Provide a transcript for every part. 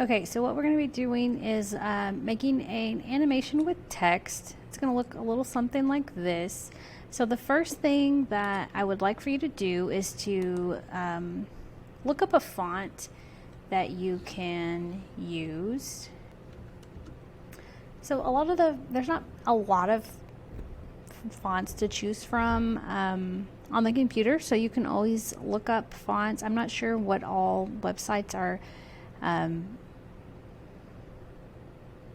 Okay, so what we're going to be doing is making an animation with text. It's going to look a little something like this. So the first thing that I would like for you to do is to look up a font that you can use. So there's not a lot of fonts to choose from on the computer, so you can always look up fonts. I'm not sure what all websites are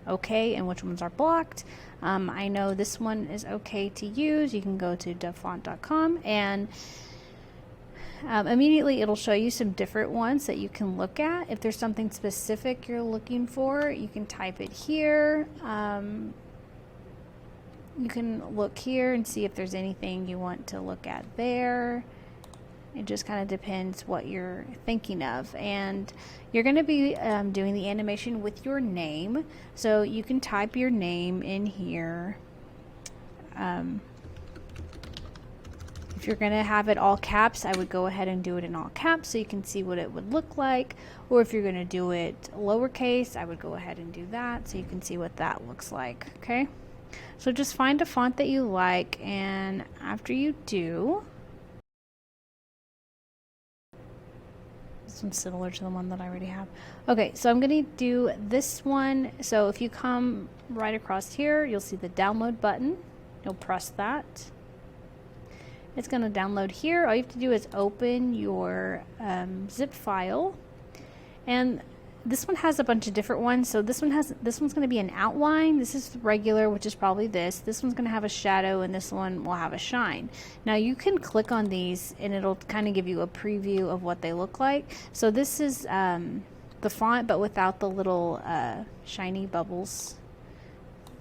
okay and which ones are blocked. I know this one is okay to use. You can go to devfont.com and immediately it'll show you some different ones that you can look at. If there's something specific you're looking for, you can type it here. You can look here and see if there's anything you want to look at there. It just kind of depends what you're thinking of. And you're going to be doing the animation with your name. So you can type your name in here. If you're going to have it all caps, I would go ahead and do it in all caps so you can see what it would look like. Or if you're going to do it lowercase, I would go ahead and do that so you can see what that looks like. Okay? So just find a font that you like, and after you do, this one's similar to the one that I already have. Okay, so I'm going to do this one. So if you come right across here, you'll see the download button. You'll press that. It's going to download here. All you have to do is open your zip file, and this one has a bunch of different ones. So this one's going to be an outline. This is regular, which is probably this. This one's going to have a shadow, and this one will have a shine. Now you can click on these and it'll kind of give you a preview of what they look like. So this is the font, but without the little shiny bubbles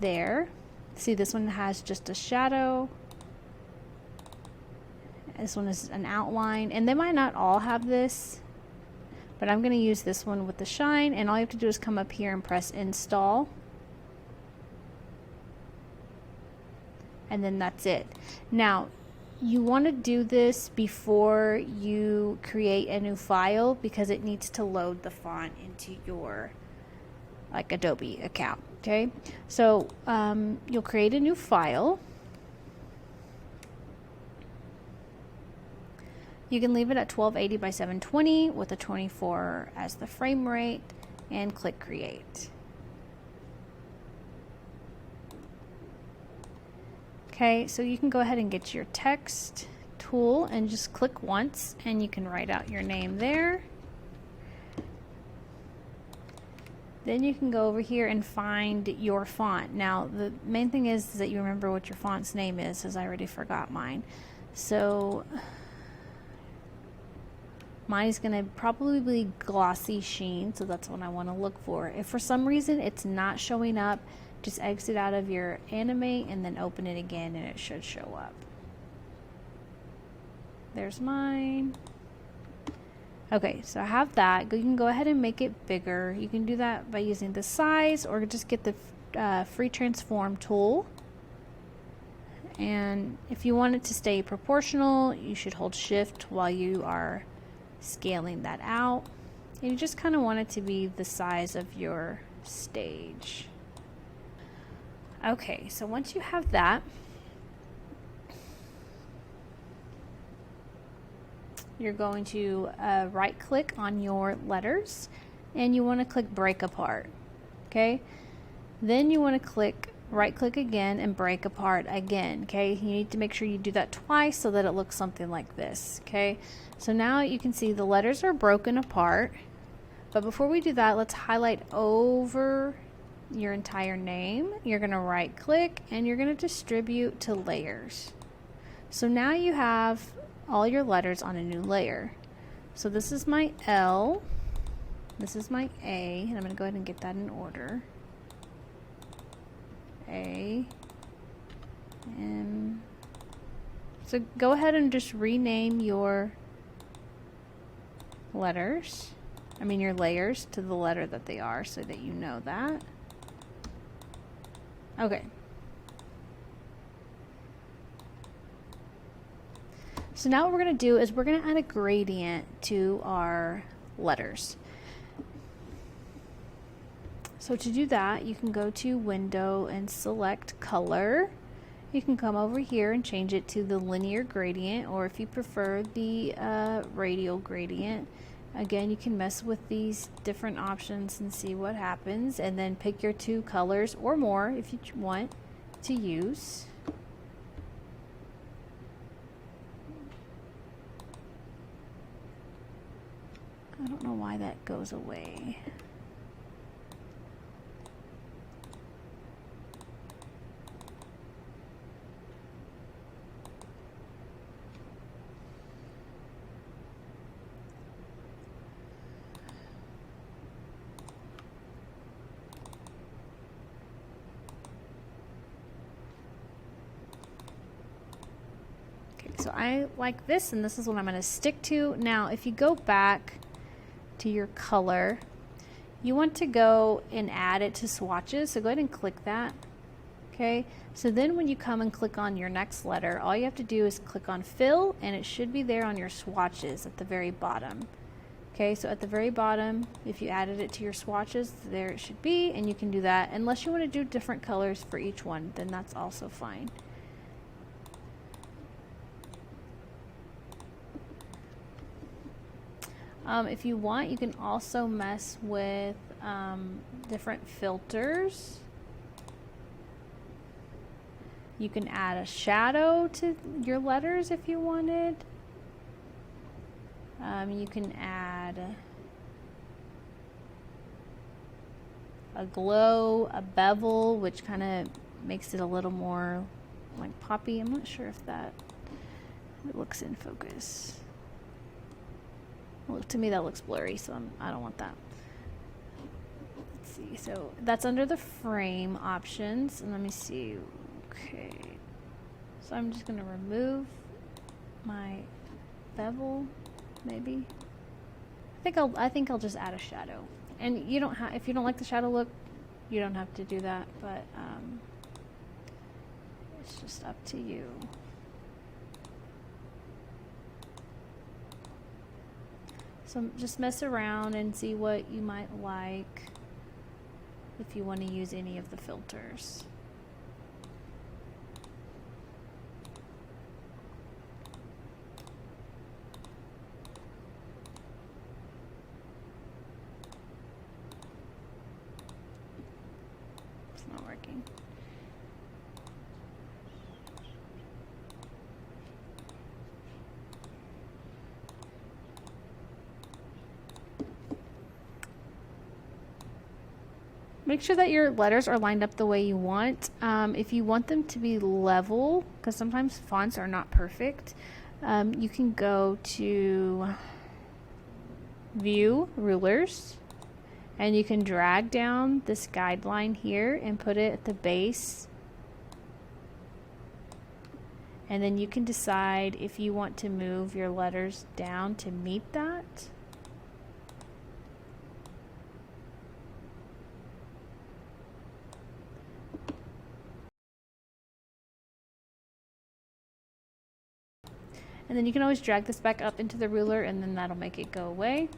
there. See, this one has just a shadow. This one is an outline, and they might not all have this, but I'm going to use this one with the shine, and all you have to do is come up here and press install, and then that's it. Now you want to do this before you create a new file because it needs to load the font into your Adobe account. Okay, so you'll create a new file. You can leave it at 1280 by 720 with a 24 as the frame rate and click create. Okay, so you can go ahead and get your text tool and just click once and you can write out your name there. Then you can go over here and find your font. Now the main thing is that you remember what your font's name is, as I already forgot mine. So mine is going to probably be Glossy Sheen, so that's what I want to look for. If for some reason it's not showing up, just exit out of your Animate and then open it again and it should show up. There's mine. Okay, so I have that. You can go ahead and make it bigger. You can do that by using the size or just get the free transform tool. And if you want it to stay proportional, you should hold shift while you are scaling that out, and you just kind of want it to be the size of your stage. Okay, so once you have that, you're going to right click on your letters and you want to click break apart. Okay, then you want to right click again and break apart again. Okay, you need to make sure you do that twice so that it looks something like this. Okay, so now you can see the letters are broken apart, but before we do that, let's highlight over your entire name. You're going to right click and you're going to distribute to layers. So now you have all your letters on a new layer. So this is my L, this is my A, and I'm going to go ahead and get that in order. A, M. So go ahead and just rename your letters, your layers to the letter that they are so that you know that. Okay. So now what we're going to do is we're going to add a gradient to our letters. So to do that, you can go to Window and select Color. You can come over here and change it to the linear gradient, or if you prefer the radial gradient. Again, you can mess with these different options and see what happens, and then pick your 2 colors or more if you want to use. I don't know why that goes away. So I like this, and this is what I'm going to stick to. Now, if you go back to your color, you want to go and add it to swatches. So go ahead and click that. Okay, so then when you come and click on your next letter, all you have to do is click on fill, and it should be there on your swatches at the very bottom. Okay, so at the very bottom, if you added it to your swatches, there it should be, and you can do that. Unless you want to do different colors for each one, then that's also fine. If you want, you can also mess with different filters. You can add a shadow to your letters if you wanted. You can add a glow, a bevel, which kind of makes it a little more like poppy. I'm not sure if that looks in focus. Well, to me that looks blurry, so I don't want that. Let's see, so that's under the frame options, and let me see. Okay, so I'm just going to remove my bevel, maybe. I think I'll just add a shadow, and you don't have, if you don't like the shadow look, you don't have to do that, but it's just up to you. So just mess around and see what you might like if you want to use any of the filters. It's not working. Make sure that your letters are lined up the way you want. If you want them to be level, because sometimes fonts are not perfect, you can go to View, Rulers, and you can drag down this guideline here and put it at the base. And then you can decide if you want to move your letters down to meet that. And then you can always drag this back up into the ruler, and then that'll make it go away.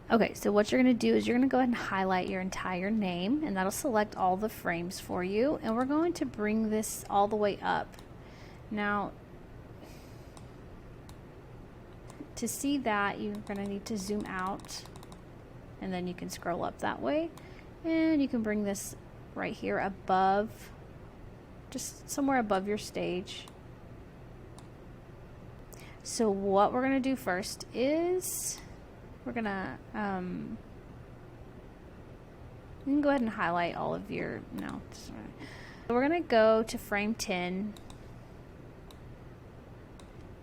Okay, so what you're going to do is you're going to go ahead and highlight your entire name, and that'll select all the frames for you. And we're going to bring this all the way up. Now, to see that, you're going to need to zoom out, and then you can scroll up that way. And you can bring this right here above, just somewhere above your stage. So what we're going to do first is we're going to, you can go ahead and highlight all of your, no. So we're going to go to frame 10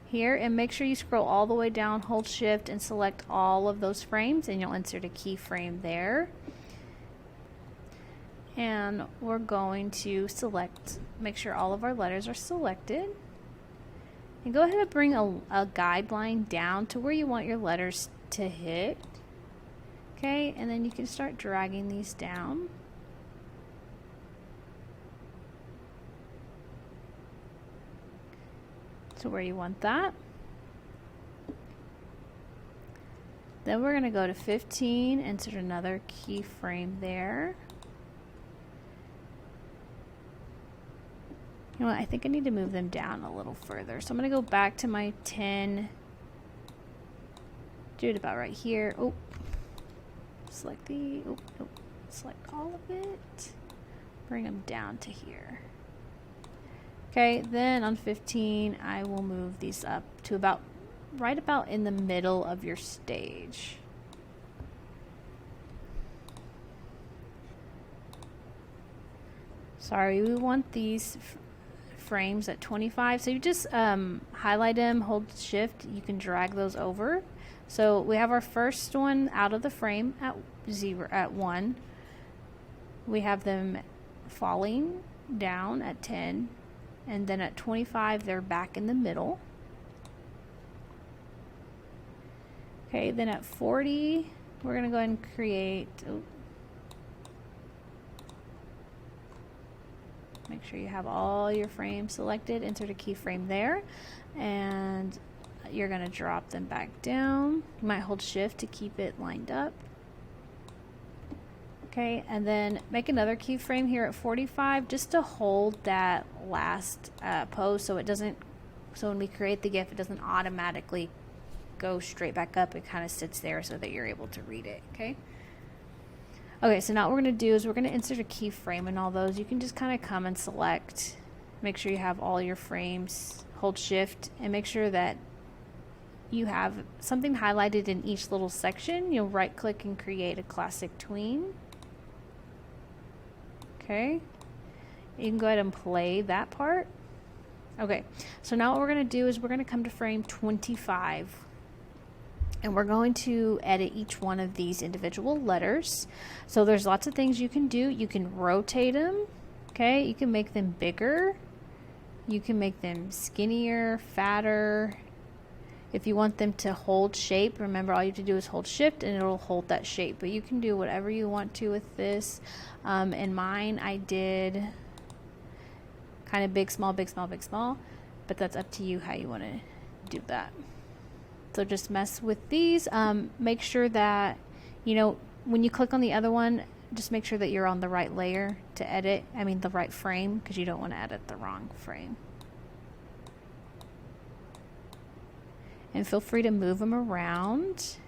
here, and make sure you scroll all the way down, hold shift, and select all of those frames, and you'll insert a keyframe there. And we're going to select, make sure all of our letters are selected. And go ahead and bring a guideline down to where you want your letters to hit. Okay, and then you can start dragging these down. To where you want that. Then we're going to go to 15, insert another keyframe there. You know what, I think I need to move them down a little further. So I'm going to go back to my 10, do it about right here. Oh, select the, oh, nope. Select all of it, bring them down to here. Okay, then on 15, I will move these up to about, right about in the middle of your stage. Sorry, we want these frames at 25, so you just highlight them, hold shift, you can drag those over. So we have our first one out of the frame at 1. We have them falling down at 10, and then at 25 they're back in the middle. Okay, then at 40 we're going to go ahead and create, make sure you have all your frames selected, insert a keyframe there, and you're going to drop them back down. You might hold shift to keep it lined up. Okay, and then make another keyframe here at 45 just to hold that last pose so it doesn't, so when we create the GIF it doesn't automatically go straight back up. It kind of sits there so that you're able to read it. Okay. Okay, so now what we're going to do is we're going to insert a keyframe in all those. You can just kind of come and select, make sure you have all your frames, hold shift, and make sure that you have something highlighted in each little section. You'll right click and create a classic tween. Okay, you can go ahead and play that part. Okay, so now what we're going to do is we're going to come to frame 25. And we're going to edit each one of these individual letters. So there's lots of things you can do. You can rotate them, okay? You can make them bigger. You can make them skinnier, fatter. If you want them to hold shape, remember all you have to do is hold shift and it'll hold that shape. But you can do whatever you want to with this. In mine, I did kind of big, small, big, small, big, small. But that's up to you how you want to do that. So just mess with these. Make sure that, you know, when you click on the other one, just make sure that you're on the right layer to edit. I mean the right frame, because you don't want to edit the wrong frame. And feel free to move them around.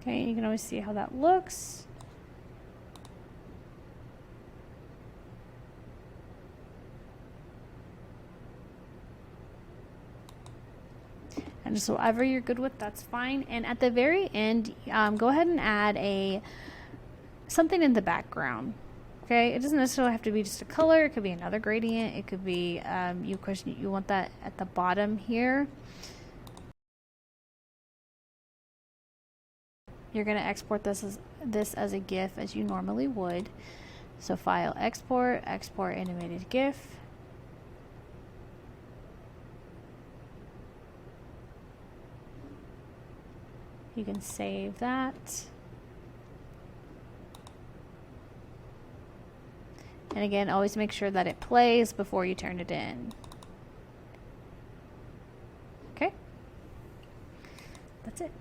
Okay, you can always see how that looks. And just whatever you're good with, that's fine. And at the very end, go ahead and add something in the background. Okay, it doesn't necessarily have to be just a color. It could be another gradient. It could be you want that at the bottom here. You're going to export this as a GIF as you normally would. So file, export, export animated GIF. You can save that. And again, always make sure that it plays before you turn it in. Okay? That's it.